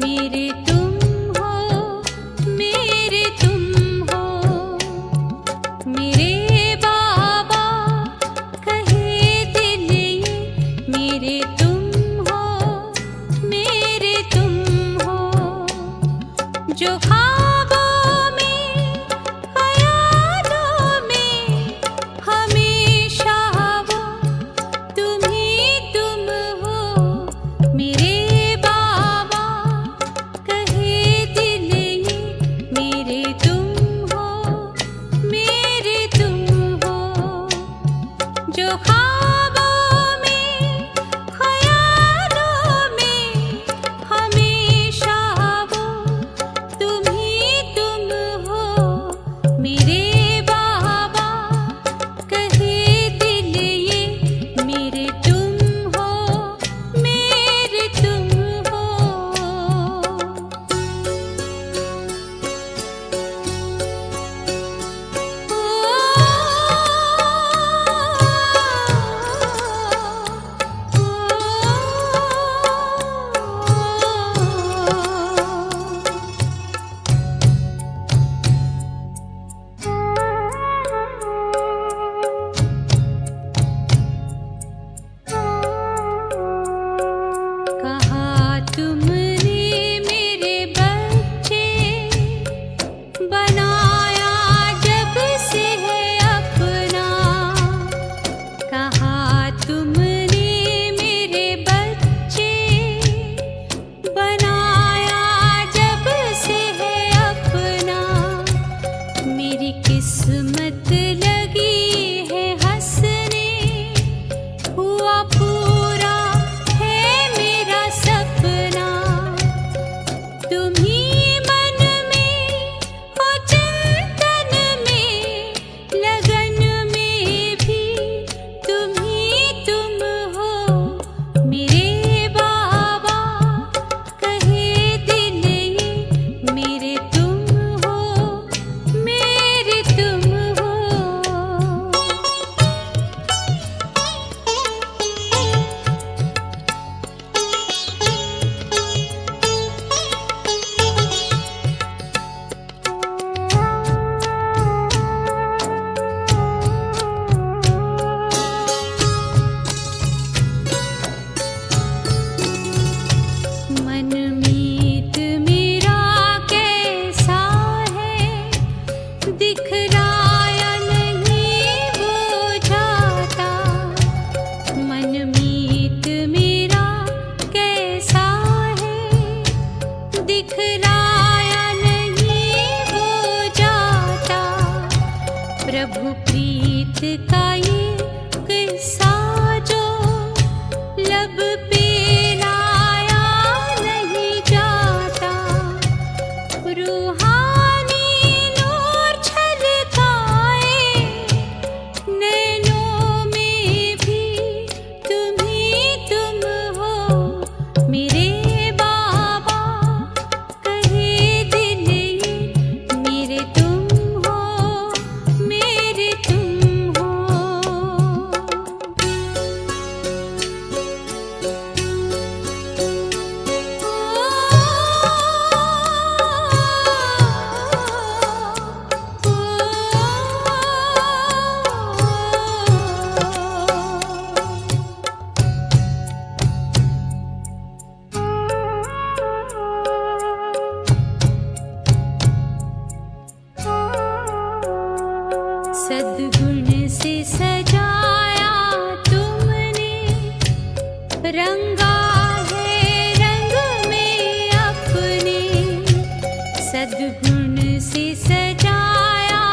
मेरे तुम हो, मेरे तुम हो, मेरे बाबा कहे दिल ये, मेरे तुम हो, मेरे तुम हो, जो ख्वाबों में ख्यालों में हमेशा वो तुम ही तुम हो, मेरे बाबा कहे दिल ये, मेरे तुम हो, मेरे तुम हो, जो ख्वाबों में ख्यालों में हमेशा वो तुम ही तुम हो, मेरे बाबा कहे दिल ये, मेरे तुम हो, मेरे तुम हो। कहा तुमने मेरे बच्चे, बनाया जब से है अपना, कहा तुमने मेरे बच्चे, बनाया जब से है अपना, मेरी किस्मत लगी है हंसने, हुआ पूरा है मेरा सपना, तुम ही मन में हो, चिंतन में, लगन में भी तुम ही तुम हो, मेरे बाबा कहे दिल ये, मेरे तुम हो, मेरे तुम हो। मनमीत मेरा कैसा है, दिखलाया नहीं वो जाता, मनमीत मेरा कैसा है, दिखलाया नहीं वो जाता, प्रभु प्रीत का ये किस्सा जो लब पे लाया नहीं जाता, रूहानी नूर छलकाए नैनों में भी तुम ही तुम हो, मेरे बाबा कहे दिल ये, मेरे तुम हो, मेरे तुम हो। सद्गुण से सजाया तुमने, रंगा है रंग में अपने, सद्गुण से सजाया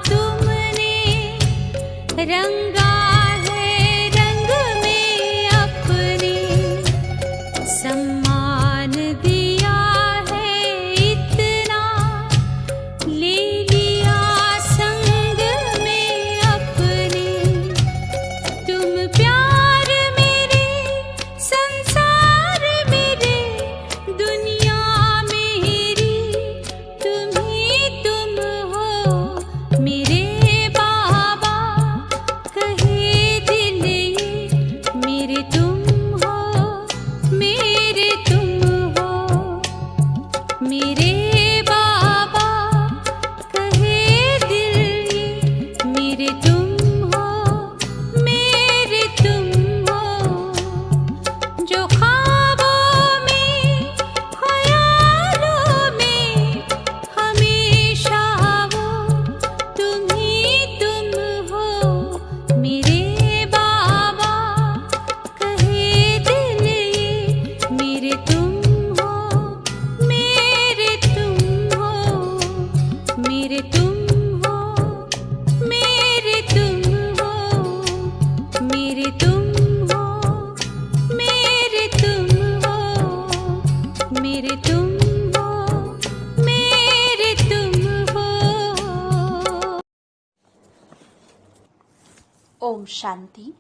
तुमने, रंगा है रंग में अपने, सम्मान दिया है इतना, ले लिया संग में अपने, तुम प्यार मेरे, संसार मेरे, दुनिया मेरी, तुम ही तुम हो, मेरे बाबा कहे मेरे तुम हो, मेरे तुम हो। ओम शांति।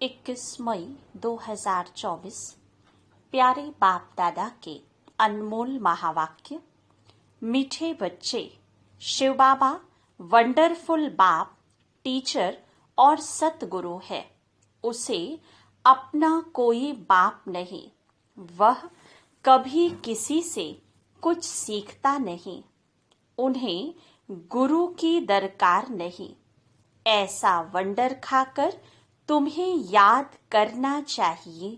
21 मई 2024। प्यारे बाप दादा के अनमोल महावाक्य। मीठे बच्चे, शिव बाबा वंडरफुल बाप, टीचर और सतगुरु है। उसे अपना कोई बाप नहीं। वह कभी किसी से कुछ सीखता नहीं। उन्हें गुरु की दरकार नहीं। ऐसा वंडर खाकर तुम्हें याद करना चाहिए।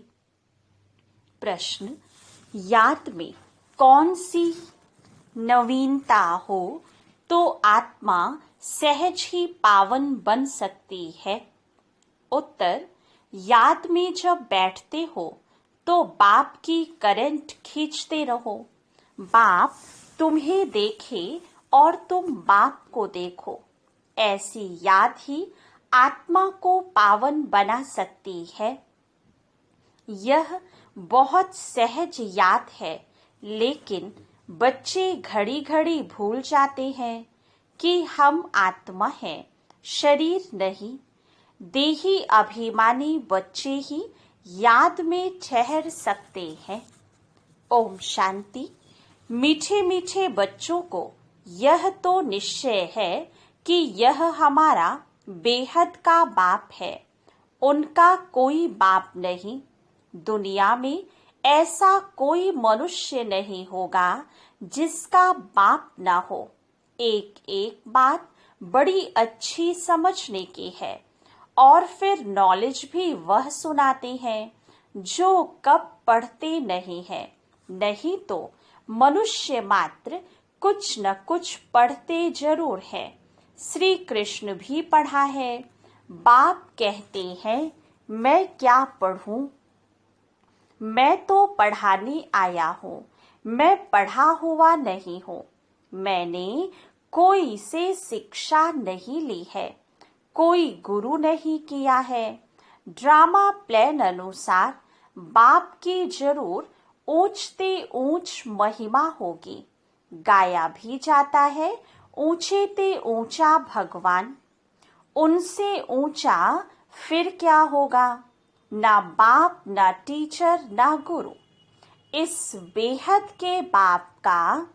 प्रश्न, याद में कौन सी नवीनता हो तो आत्मा सहज ही पावन बन सकती है? उत्तर, याद में जब बैठते हो तो बाप की करंट खींचते रहो। बाप तुम्हें देखे और तुम बाप को देखो। ऐसी याद ही आत्मा को पावन बना सकती है। यह बहुत सहज याद है, लेकिन बच्चे घड़ी घड़ी भूल जाते हैं कि हम आत्मा हैं, शरीर नहीं। देही अभिमानी बच्चे ही याद में ठहर सकते हैं। ओम शांति। मीठे मीठे बच्चों को यह तो निश्चय है कि यह हमारा बेहद का बाप है। उनका कोई बाप नहीं। दुनिया में ऐसा कोई मनुष्य नहीं होगा जिसका बाप ना हो। एक एक बात बड़ी अच्छी समझने की है और फिर नॉलेज भी वह सुनाते हैं जो कब पढ़ते नहीं हैं। नहीं तो मनुष्य मात्र कुछ न कुछ पढ़ते जरूर है। श्री कृष्ण भी पढ़ा है। बाप कहते हैं, मैं क्या पढ़ूं? मैं तो पढ़ाने आया हूँ। मैं पढ़ा हुआ नहीं हूँ। मैंने कोई से शिक्षा नहीं ली है। कोई गुरु नहीं किया है। ड्रामा प्लान अनुसार बाप की जरूर ऊंचते ऊंच महिमा होगी। गाया भी जाता है, ऊंचे ते ऊंचा भगवान। उनसे ऊंचा फिर क्या होगा? ना बाप, ना टीचर, ना गुरु। इस बेहद के बाप का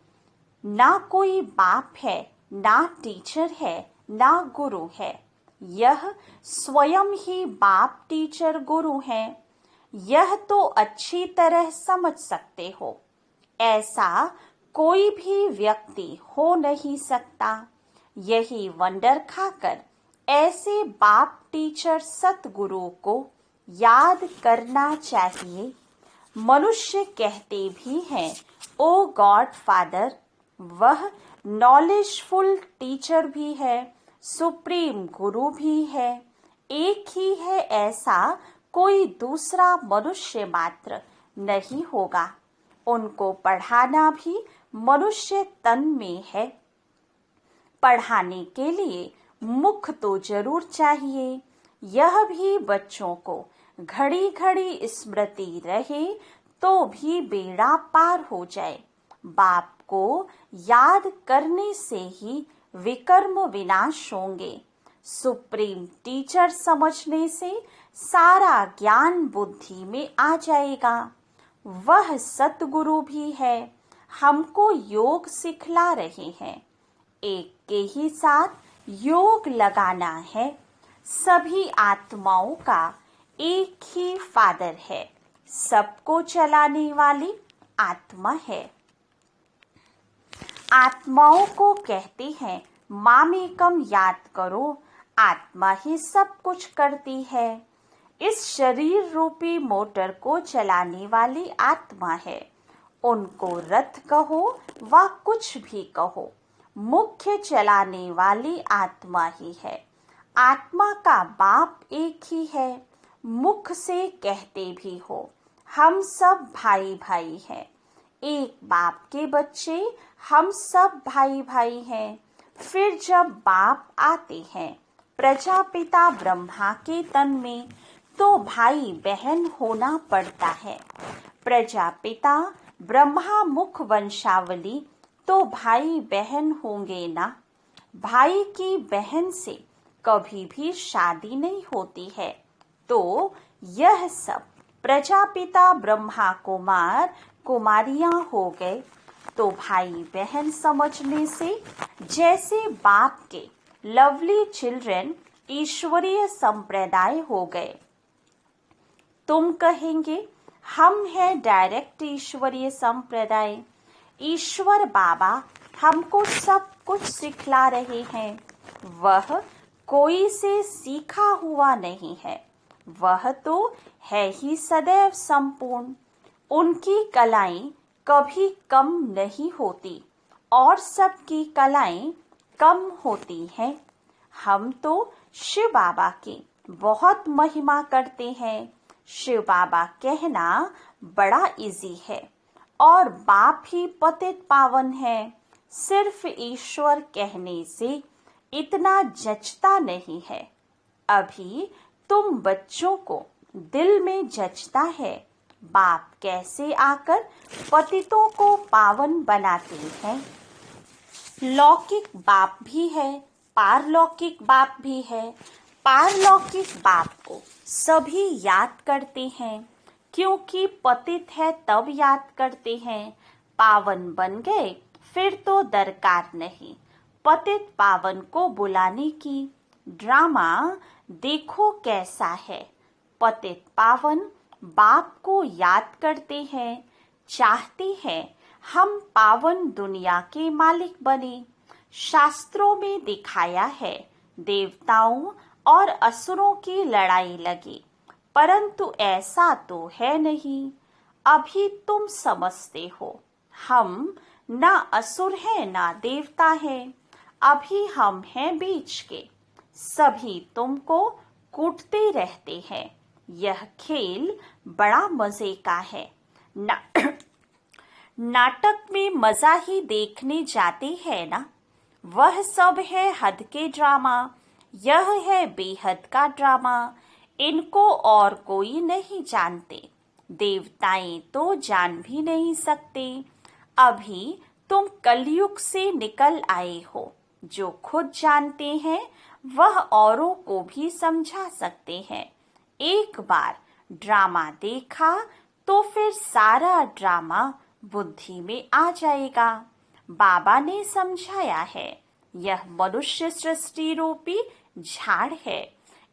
ना कोई बाप है, ना टीचर है, ना गुरु है। यह स्वयं ही बाप, टीचर, गुरु हैं। यह तो अच्छी तरह समझ सकते हो। ऐसा कोई भी व्यक्ति हो नहीं सकता। यही वंडर खाकर ऐसे बाप, टीचर, सतगुरु को याद करना चाहिए। मनुष्य कहते भी हैं, ओ गॉड फादर। वह नॉलेजफुल टीचर भी है, सुप्रीम गुरु भी है। एक ही है, ऐसा कोई दूसरा मनुष्य मात्र नहीं होगा। उनको पढ़ाना भी मनुष्य तन में है। पढ़ाने के लिए मुख तो जरूर चाहिए। यह भी बच्चों को घड़ी घड़ी स्मृति रहे तो भी बेड़ा पार हो जाए। बाप को याद करने से ही विकर्म विनाश होंगे। सुप्रीम टीचर समझने से सारा ज्ञान बुद्धि में आ जाएगा। वह सतगुरु भी है, हमको योग सिखला रहे हैं। एक के ही साथ योग लगाना है। सभी आत्माओं का एक ही फादर है। सबको चलाने वाली आत्मा है। आत्माओं को कहते हैं, मामेकम याद करो। आत्मा ही सब कुछ करती है। इस शरीर रूपी मोटर को चलाने वाली आत्मा है। उनको रथ कहो व कुछ भी कहो, मुख्य चलाने वाली आत्मा ही है। आत्मा का बाप एक ही है। मुख से कहते भी हो, हम सब भाई भाई हैं। एक बाप के बच्चे हम सब भाई भाई हैं। फिर जब बाप आते हैं प्रजापिता ब्रह्मा के तन में, तो भाई बहन होना पड़ता है। प्रजापिता ब्रह्मा मुख वंशावली तो भाई बहन होंगे ना। भाई की बहन से कभी भी शादी नहीं होती है। तो यह सब प्रजापिता ब्रह्मा कुमार कुमारियां हो गए। तो भाई बहन समझने से जैसे बाप के लवली चिल्ड्रन ईश्वरीय संप्रदाय हो गए। तुम कहेंगे हम हैं डायरेक्ट ईश्वरीय संप्रदाय। ईश्वर बाबा हमको सब कुछ सिखला रहे हैं। वह कोई से सीखा हुआ नहीं है, वह तो है ही सदैव संपूर्ण। उनकी कलाएं कभी कम नहीं होती और सबकी कलाएं कम होती हैं। हम तो शिव बाबा की बहुत महिमा करते हैं। शिव बाबा कहना बड़ा इजी है और बाप ही पतित पावन है। सिर्फ ईश्वर कहने से इतना जचता नहीं है। अभी तुम बच्चों को दिल में जचता है बाप कैसे आकर पतितों को पावन बनाते हैं। लौकिक बाप भी है, पारलौकिक बाप भी है। पारलौकिक बाप को सभी याद करते हैं, क्योंकि पतित है तब याद करते हैं। पावन बन गए फिर तो दरकार नहीं पतित पावन को बुलाने की। ड्रामा देखो कैसा है। पतित पावन बाप को याद करते हैं, चाहते हैं हम पावन दुनिया के मालिक बने। शास्त्रों में दिखाया है देवताओं और असुरों की लड़ाई लगी, परंतु ऐसा तो है नहीं। अभी तुम समझते हो हम ना असुर हैं ना देवता हैं। अभी हम हैं बीच के। सभी तुमको कूटते रहते हैं। यह खेल बड़ा मजे का है। नाटक में मजा ही देखने जाते हैं ना। वह सब है हद के ड्रामा। यह है बेहद का ड्रामा। इनको और कोई नहीं जानते। देवताएं तो जान भी नहीं सकते। अभी तुम कलयुग से निकल आए हो। जो खुद जानते हैं वह औरों को भी समझा सकते हैं। एक बार ड्रामा देखा तो फिर सारा ड्रामा बुद्धि में आ जाएगा। बाबा ने समझाया है यह मनुष्य सृष्टि रूपी झाड़ है।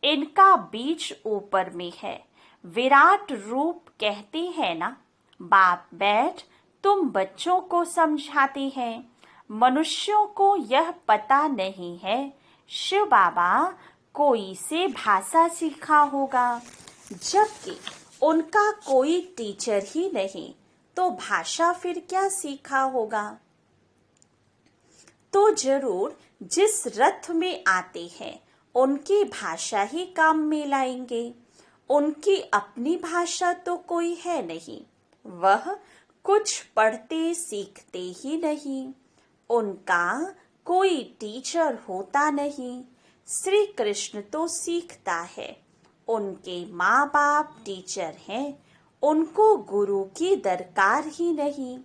इनका बीज ऊपर में है। विराट रूप कहते हैं ना। बाप बैठ तुम बच्चों को समझाते हैं। मनुष्यों को यह पता नहीं है शिव बाबा कोई से भाषा सीखा होगा, जबकि उनका कोई टीचर ही नहीं, तो भाषा फिर क्या सीखा होगा। तो जरूर जिस रथ में आते हैं उनकी भाषा ही काम में लाएंगे। उनकी अपनी भाषा तो कोई है नहीं। वह कुछ पढ़ते सीखते ही नहीं। उनका कोई टीचर होता नहीं। श्री कृष्ण तो सीखता है। उनके माँ बाप टीचर हैं। उनको गुरु की दरकार ही नहीं,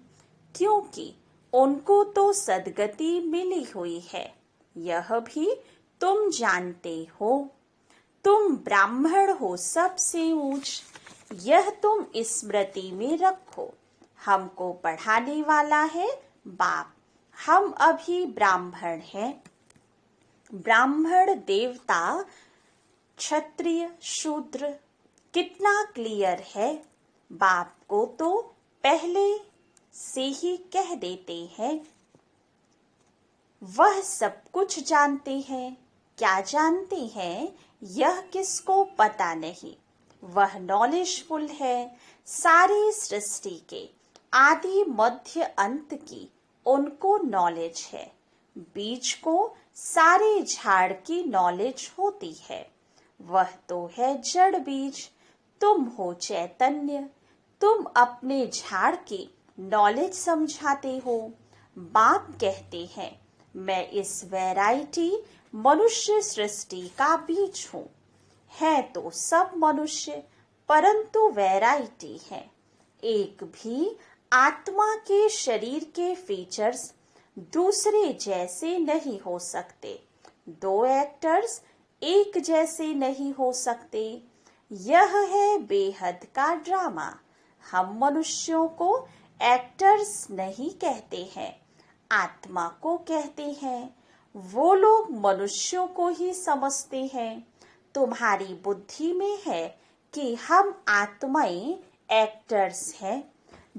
क्योंकि उनको तो सदगति मिली हुई है। यह भी तुम जानते हो। तुम ब्राह्मण हो सबसे ऊंच। यह तुम स्मृति में रखो। हमको पढ़ाने वाला है बाप। हम अभी ब्राह्मण हैं। ब्राह्मण देवता क्षत्रिय शूद्र कितना क्लियर है। बाप को तो पहले से ही कह देते हैं। वह सब कुछ जानते हैं। क्या जानते हैं यह किसको पता नहीं। वह नॉलेजफुल है। सारी सृष्टि के आदि मध्य अंत की उनको नॉलेज है। बीज को सारे झाड़ की नॉलेज होती है। वह तो है जड़ बीज। तुम हो चैतन्य। तुम अपने झाड़ की नॉलेज समझाते हो। बाप कहते हैं मैं इस वैरायटी मनुष्य सृष्टि का बीज हूँ। है तो सब मनुष्य, परंतु वैरायटी है। एक भी आत्मा के शरीर के फीचर्स दूसरे जैसे नहीं हो सकते। दो एक्टर्स एक जैसे नहीं हो सकते। यह है बेहद का ड्रामा। हम मनुष्यों को एक्टर्स नहीं कहते हैं, आत्मा को कहते हैं। वो लोग मनुष्यों को ही समझते हैं। तुम्हारी बुद्धि में है कि हम आत्माएं एक्टर्स हैं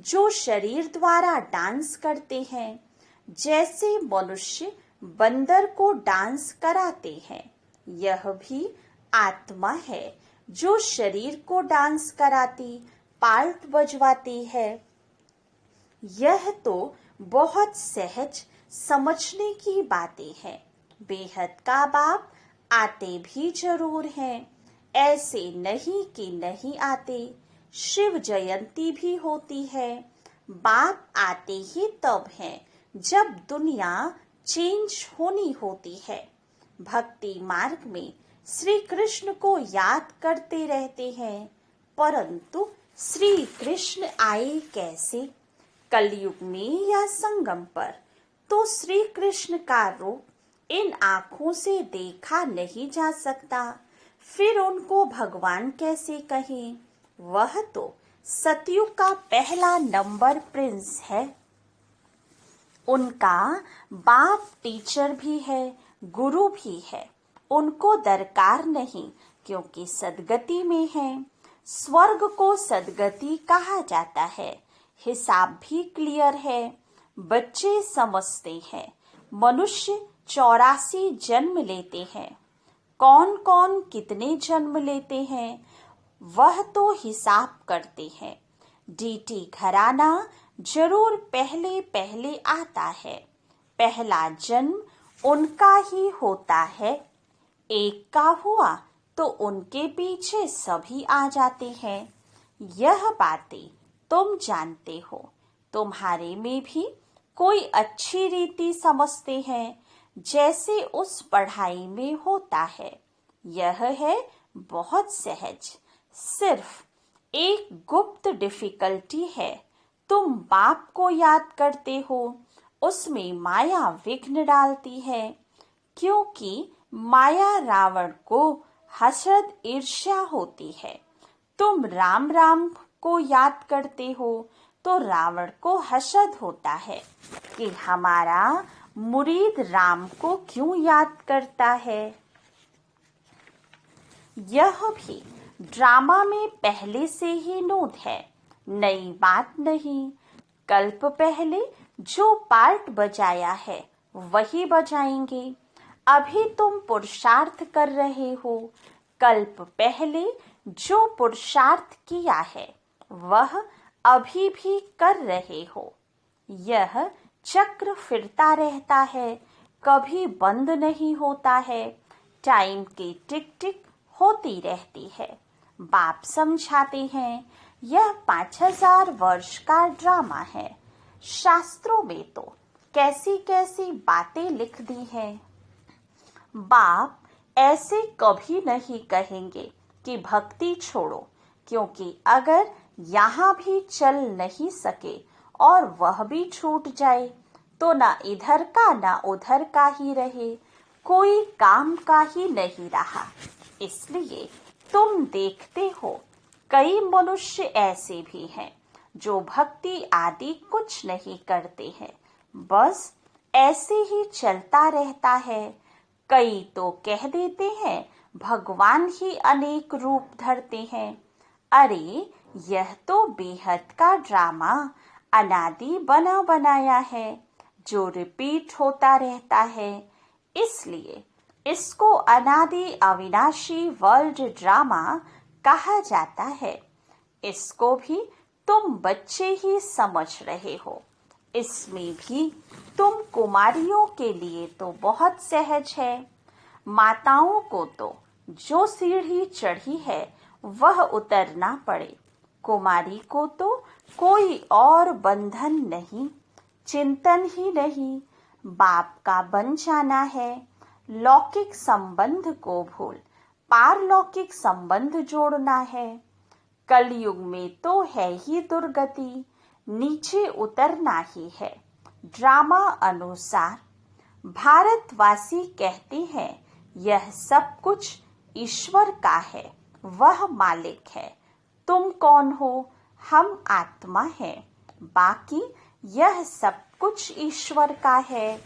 जो शरीर द्वारा डांस करते हैं, जैसे मनुष्य बंदर को डांस कराते हैं। यह भी आत्मा है जो शरीर को डांस कराती, पार्ट बजवाती है। यह तो बहुत सहज समझने की बातें हैं। बेहद का बाप आते भी जरूर हैं, ऐसे नहीं कि नहीं आते। शिव जयंती भी होती है। बाप आते ही तब हैं जब दुनिया चेंज होनी होती है। भक्ति मार्ग में श्री कृष्ण को याद करते रहते हैं, परंतु श्री कृष्ण आए कैसे? कलयुग में या संगम पर? तो श्री कृष्ण का रूप इन आँखों से देखा नहीं जा सकता, फिर उनको भगवान कैसे कहें? वह तो सतयुग का पहला नंबर प्रिंस है। उनका बाप टीचर भी है, गुरु भी है। उनको दरकार नहीं, क्योंकि सदगति में है। स्वर्ग को सदगति कहा जाता है। हिसाब भी क्लियर है। बच्चे समझते हैं। मनुष्य 84 जन्म लेते हैं। कौन कौन कितने जन्म लेते हैं वह तो हिसाब करते हैं। डीटी घराना जरूर पहले पहले आता है। पहला जन्म उनका ही होता है। एक का हुआ तो उनके पीछे सभी आ जाते हैं। यह बातें तुम जानते हो। तुम्हारे में भी कोई अच्छी रीति समझते हैं, जैसे उस पढ़ाई में होता है। यह है बहुत सहज। सिर्फ एक गुप्त डिफिकल्टी है। तुम बाप को याद करते हो, उसमें माया विघ्न डालती है, क्योंकि माया रावण को हसद ईर्ष्या होती है। तुम राम राम को याद करते हो तो रावण को हसद होता है कि हमारा मुरीद राम को क्यों याद करता है। यह भी ड्रामा में पहले से ही नोट है, नई बात नहीं। कल्प पहले जो पार्ट बजाया है वही बजाएंगे। अभी तुम पुरुषार्थ कर रहे हो। कल्प पहले जो पुरुषार्थ किया है वह अभी भी कर रहे हो। यह चक्र फिरता रहता है, कभी बंद नहीं होता है। टाइम की टिक टिक होती रहती है। बाप समझाते हैं यह 5000 वर्ष का ड्रामा है। शास्त्रों में तो कैसी कैसी बातें लिख दी हैं। बाप ऐसे कभी नहीं कहेंगे कि भक्ति छोड़ो, क्योंकि अगर यहाँ भी चल नहीं सके और वह भी छूट जाए तो ना इधर का ना उधर का ही रहे, कोई काम का ही नहीं रहा। इसलिए तुम देखते हो कई मनुष्य ऐसे भी हैं जो भक्ति आदि कुछ नहीं करते हैं, बस ऐसे ही चलता रहता है। कई तो कह देते हैं भगवान ही अनेक रूप धरते हैं। अरे यह तो बेहद का ड्रामा अनादि बना बनाया है जो रिपीट होता रहता है। इसलिए इसको अनादि अविनाशी वर्ल्ड ड्रामा कहा जाता है। इसको भी तुम बच्चे ही समझ रहे हो। इसमें भी तुम कुमारियों के लिए तो बहुत सहज है। माताओं को तो जो सीढ़ी चढ़ी है वह उतरना पड़े। कुमारी को तो कोई और बंधन नहीं, चिंतन ही नहीं। बाप का बन जाना है। लौकिक संबंध को भूल पारलौकिक संबंध जोड़ना है। कलयुग में तो है ही दुर्गति। नीचे उतरना ही है। ड्रामा अनुसार भारतवासी कहते हैं यह सब कुछ ईश्वर का है, वह मालिक है। तुम कौन हो? हम आत्मा है। बाकी यह सब कुछ ईश्वर का है।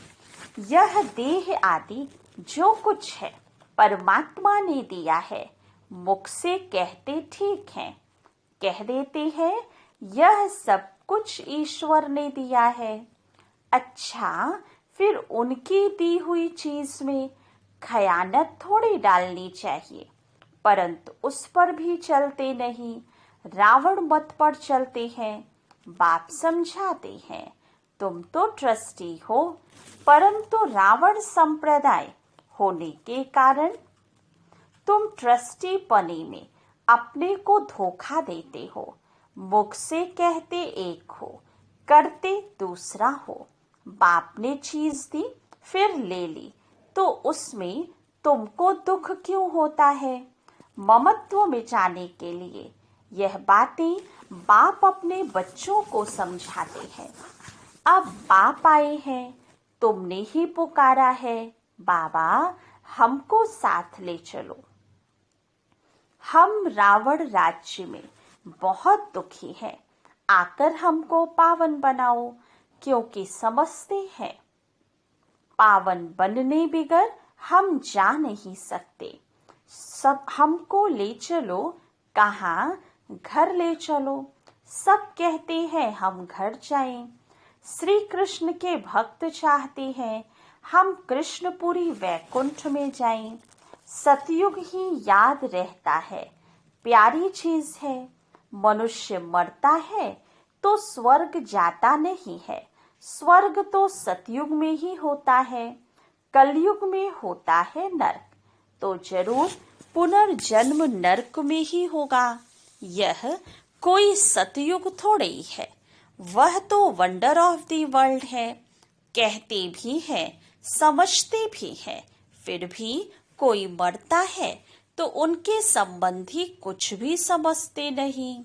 यह देह आदि जो कुछ है परमात्मा ने दिया है। मुख से कहते ठीक है, कह देते हैं यह सब कुछ ईश्वर ने दिया है। अच्छा, फिर उनकी दी हुई चीज में खयानत थोड़ी डालनी चाहिए, परंतु उस पर भी चलते नहीं, रावण मत पर चलते हैं। बाप समझाते हैं तुम तो ट्रस्टी हो, परंतु रावण संप्रदाय होने के कारण तुम ट्रस्टी पने में अपने को धोखा देते हो। मुख से कहते एक हो, करते दूसरा हो। बाप ने चीज दी फिर ले ली, तो उसमें तुमको दुख क्यों होता है? ममत्व मिटाने के लिए यह बातें बाप अपने बच्चों को समझाते हैं। अब बाप आए हैं, तुमने ही पुकारा है, बाबा हमको साथ ले चलो। हम रावण राज्य में बहुत दुखी हैं, आकर हमको पावन बनाओ, क्योंकि समझते हैं पावन बनने बिगर हम जा नहीं सकते। सब हमको ले चलो, कहाँ? घर ले चलो। सब कहते हैं हम घर जाएं। श्री कृष्ण के भक्त चाहते हैं हम कृष्णपुरी वैकुंठ में जाएं। सतयुग ही याद रहता है, प्यारी चीज है। मनुष्य मरता है तो स्वर्ग जाता नहीं है। स्वर्ग तो सतयुग में ही होता है, कलयुग में होता है नरक, तो जरूर पुनर्जन्म नरक में ही होगा। यह कोई सतयुग थोड़े ही है, वह तो वंडर ऑफ द वर्ल्ड है। कहते भी हैं, समझते भी हैं, फिर भी कोई मरता है तो उनके संबंधी कुछ भी समझते नहीं।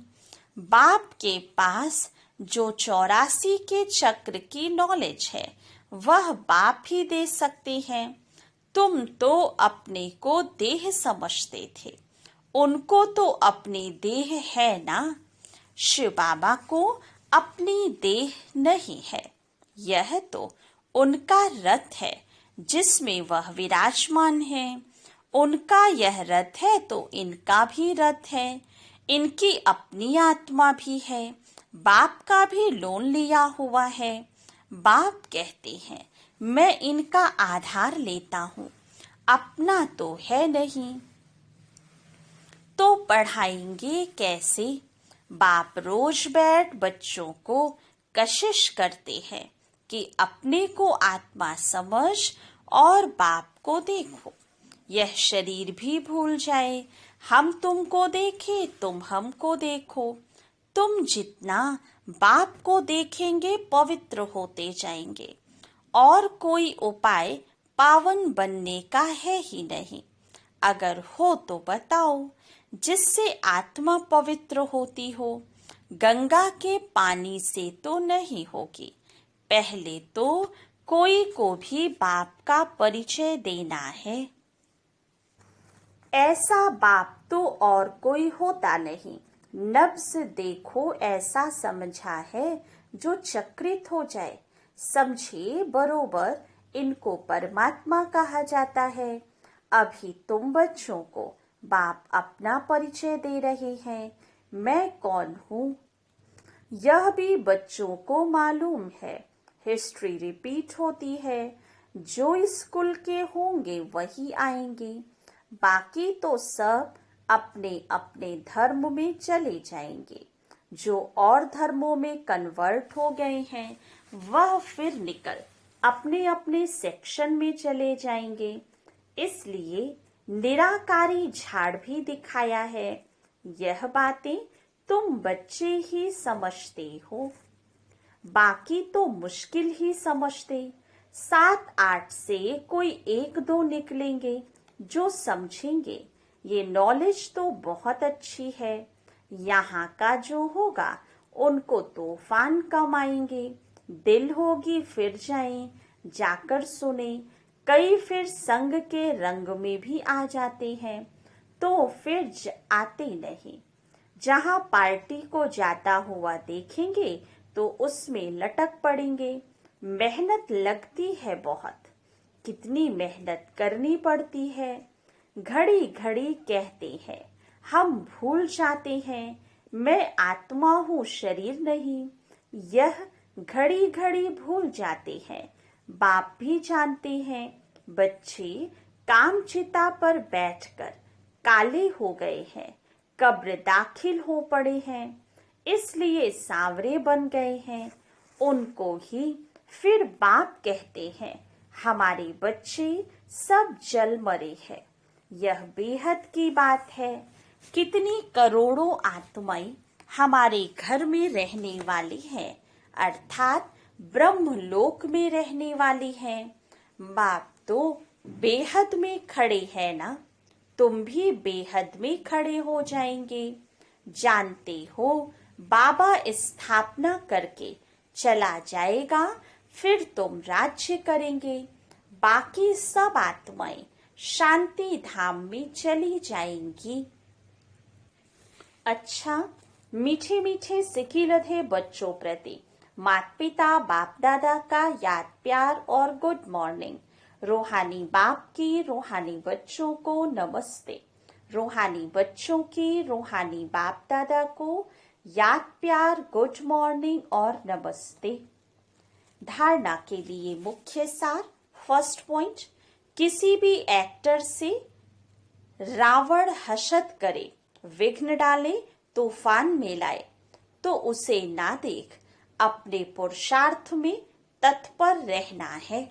बाप के पास जो 84 के चक्र की नॉलेज है वह बाप ही दे सकते हैं। तुम तो अपने को देह समझते थे, उनको तो अपनी देह है ना। शिव बाबा को अपनी देह नहीं है, यह तो उनका रथ है जिसमें वह विराजमान है। उनका यह रथ है तो इनका भी रथ है। इनकी अपनी आत्मा भी है, बाप का भी लोन लिया हुआ है। बाप कहते हैं मैं इनका आधार लेता हूँ, अपना तो है नहीं, तो पढ़ाएंगे कैसे? बाप रोज बैठ बच्चों को कशिश करते हैं कि अपने को आत्मा समझ और बाप को देखो। यह शरीर भी भूल जाए, हम तुमको देखे, तुम हमको देखो। तुम जितना बाप को देखेंगे पवित्र होते जाएंगे, और कोई उपाय पावन बनने का है ही नहीं। अगर हो तो बताओ, जिससे आत्मा पवित्र होती हो। गंगा के पानी से तो नहीं होगी, पहले तो कोई को भी बाप का परिचय देना है। ऐसा बाप तो और कोई होता नहीं। नब्ज देखो ऐसा समझा है जो चक्रित हो जाए। समझे बरोबर, इनको परमात्मा कहा जाता है। अभी तुम बच्चों को बाप अपना परिचय दे रहे हैं, मैं कौन हूँ। यह भी बच्चों को मालूम है। हिस्ट्री रिपीट होती है, जो स्कूल के होंगे वही आएंगे, बाकी तो सब अपने अपने धर्म में चले जाएंगे। जो और धर्मों में कन्वर्ट हो गए हैं वह फिर निकल अपने अपने सेक्शन में चले जाएंगे। इसलिए निराकारी झाड़ भी दिखाया है। यह बातें तुम बच्चे ही समझते हो, बाकी तो मुश्किल ही समझते। 7-8 से कोई 1-2 निकलेंगे जो समझेंगे। ये नॉलेज तो बहुत अच्छी है, यहाँ का जो होगा उनको तूफान कमाएंगे। दिल होगी फिर जाएं, जाकर सुने। कई फिर संग के रंग में भी आ जाते हैं, तो फिर आते नहीं। जहां पार्टी को जाता हुआ देखेंगे तो उसमें लटक पड़ेंगे। मेहनत लगती है बहुत, कितनी मेहनत करनी पड़ती है। घड़ी घड़ी कहते हैं, हम भूल जाते हैं, मैं आत्मा हूँ शरीर नहीं। यह घड़ी घड़ी भूल जाते हैं, बाप भी जानते हैं। बच्चे काम चिता पर बैठकर काले हो गए हैं, कब्र दाखिल हो पड़े हैं, इसलिए सांवरे बन गए हैं। उनको ही फिर बाप कहते हैं, हमारे बच्चे सब जल मरे हैं। यह बेहद की बात है। कितनी करोड़ों आत्माएं हमारे घर में रहने वाली हैं, अर्थात ब्रह्मलोक में रहने वाली हैं। बाप तो बेहद में खड़े हैं ना, तुम भी बेहद में खड़े हो जाएंगे। जानते हो बाबा स्थापना करके चला जाएगा, फिर तुम राज्य करेंगे। बाकी सब आत्माएं शांति धाम में चली जाएंगी। अच्छा, मीठे मीठे सिकी लधे बच्चों प्रति माता पिता बाप दादा का याद प्यार और गुड मॉर्निंग। रूहानी बाप की रूहानी बच्चों को नमस्ते। रूहानी बच्चों की रूहानी बाप दादा को याद प्यार गुड मॉर्निंग और नमस्ते। धारणा के लिए मुख्य सार। फर्स्ट पॉइंट, किसी भी एक्टर से रावण हसद करे, विघ्न डाले, तूफान में लाए, तो उसे ना देख अपने पुरुषार्थ में तत्पर रहना है,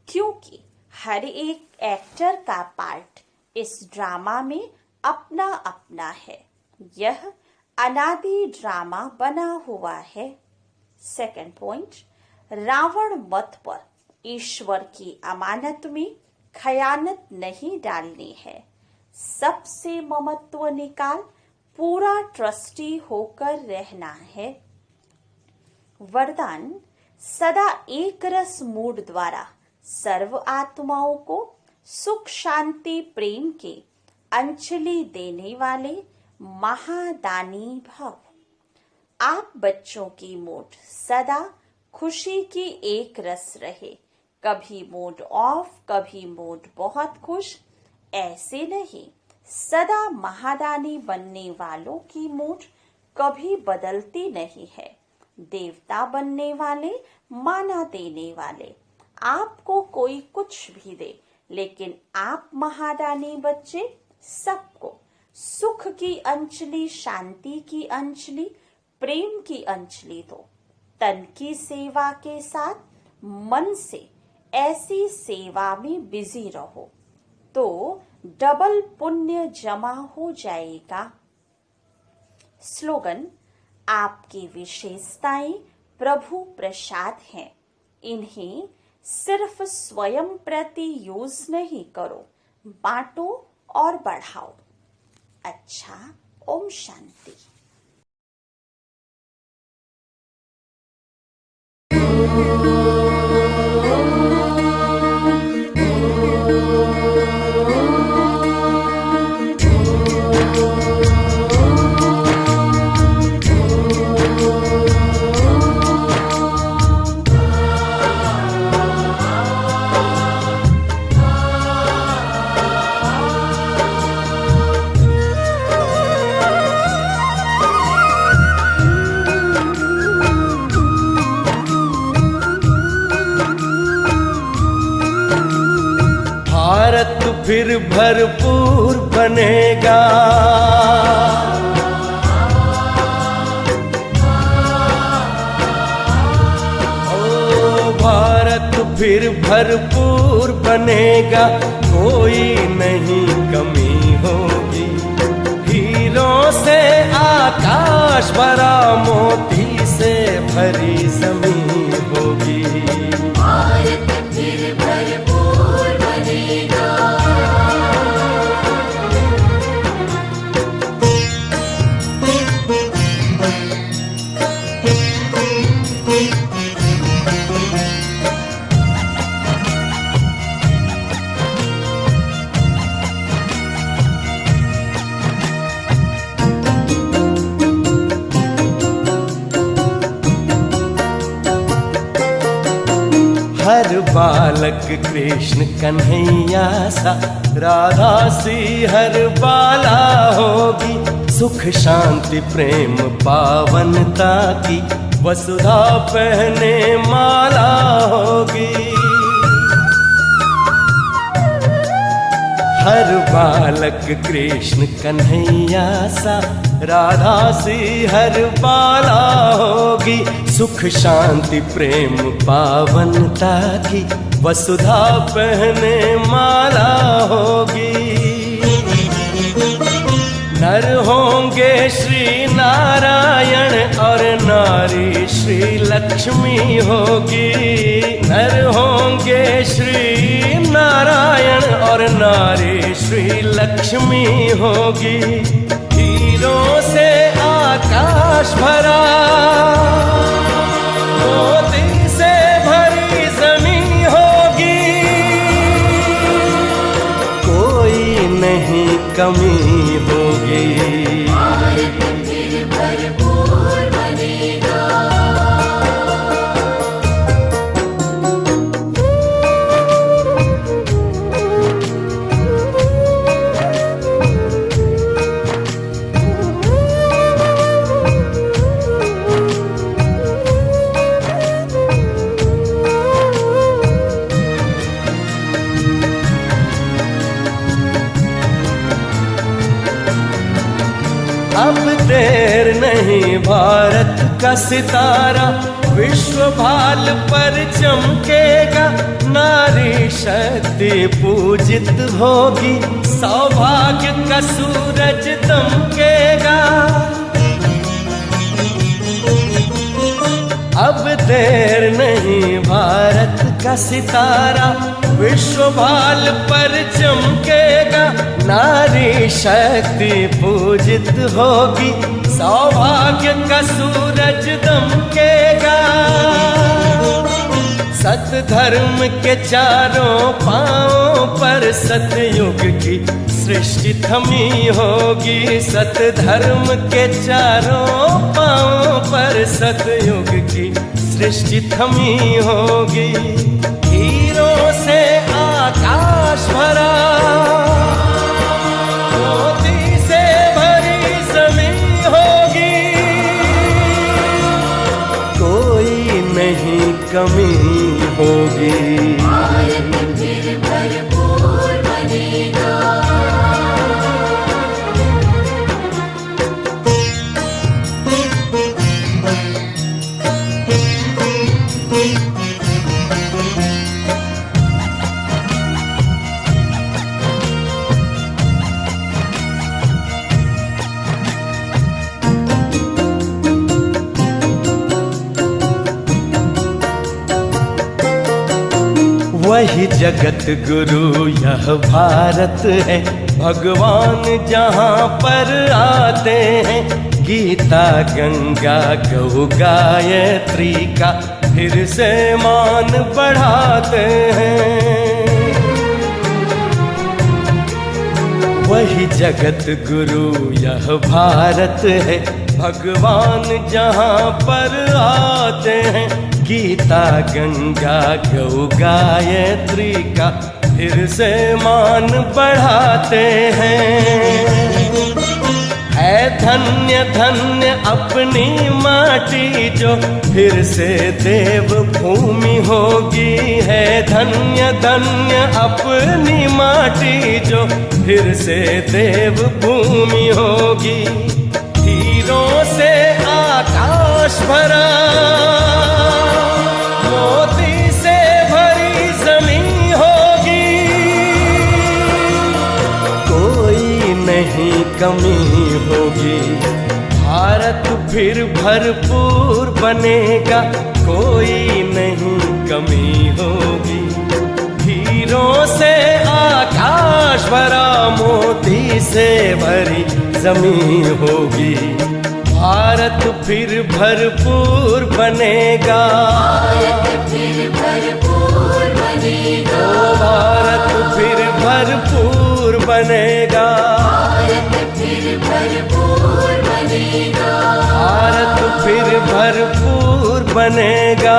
क्योंकि हर एक एक्टर का पार्ट इस ड्रामा में अपना अपना है। यह अनादि ड्रामा बना हुआ है। सेकंड पॉइंट, रावण मत पर ईश्वर की अमानत में खयानत नहीं डालनी है। सबसे ममत्व निकाल पूरा ट्रस्टी होकर रहना है। वरदान, सदा एक रस मूड द्वारा सर्व आत्माओं को सुख शांति प्रेम के अंजलि देने वाले महादानी भव। आप बच्चों की मूड सदा खुशी की एक रस रहे, कभी मूड ऑफ, कभी मूड बहुत खुश, ऐसे नहीं। सदा महादानी बनने वालों की मूड कभी बदलती नहीं है। देवता बनने वाले, माना देने वाले, आपको कोई कुछ भी दे, लेकिन आप महादानी बच्चे सबको सुख की अंजलि, शांति की अंजलि, प्रेम की अंजलि दो। तन की सेवा के साथ मन से ऐसी सेवा में बिजी रहो, तो डबल पुण्य जमा हो जाएगा। स्लोगन, आपकी विशेषताएं प्रभु प्रसाद हैं, इन्हें सिर्फ स्वयं प्रति यूज नहीं करो, बांटो और बढ़ाओ। अच्छा, ओम शांति। भारत फिर भरपूर बनेगा, ओ भारत फिर भरपूर बनेगा, कोई नहीं कमी होगी। हीरों से आकाश भरा, मोती से भरी जमीन होगी। भारत फिर भरपूर बनेगा। हर बालक कृष्ण कन्हैया सा, राधा सी हर बाला होगी। सुख शांति प्रेम पावनता की, वसुधा पहने माला होगी। हर बालक कृष्ण कन्हैया सा, राधा सी हर बाला होगी। सुख शांति प्रेम पावनता की, वसुधा पहने माला होगी। नर होंगे श्री नारायण और नारी श्री लक्ष्मी होगी। नर होंगे श्री नारायण और नारी श्री लक्ष्मी होगी। हीरों से आकाश भरा, मोती से भरी जमीन होगी। कोई नहीं कमी होगी। भारत फिर भरपूर बनेगा। अब देर नहीं, भारत का सितारा विश्व भाल पर चमकेगा। नारी शक्ति पूजित होगी, सौभाग्य का सूरज दमकेगा। अब देर नहीं, भारत का सितारा विश्व भाल पर चमकेगा। नारी शक्ति पूजित होगी, सौभाग्य का सूरज दमकेगा। सत धर्म के चारों पांवों पर सतयुग की सृष्टि थमी होगी। सत धर्म के चारों पांवों पर सतयुग की सृष्टि थमी होगी। हीरों से आकाश भरा, मोती से भरी जमीन होगी। कोई नहीं कमी होगी। भारत फिर भरपूर बनेगा। वही जगत गुरु यह भारत है, भगवान जहाँ पर आते हैं। गीता गंगा गौ गायत्री का फिर से मान बढ़ाते हैं। वही जगत गुरु यह भारत है, भगवान जहाँ पर आते हैं। गीता गंगा गौ गायत्री का फिर से मान बढ़ाते हैं। है धन्य धन्य अपनी माटी जो फिर से देव भूमि होगी। है धन्य धन्य अपनी माटी जो फिर से देव भूमि होगी। हीरों से आकाश भरा, मोती से भरी जमीन होगी। कोई नहीं कमी होगी। भारत फिर भरपूर बनेगा। कोई नहीं कमी होगी। हीरों से आकाश भरा, मोती से भरी जमीन होगी। भारत फिर भरपूर बनेगा। भारत फिर भरपूर बनेगा। ओ भारत फिर भरपूर बनेगा। भारत फिर भरपूर बनेगा। भारत फिर भरपूर बनेगा।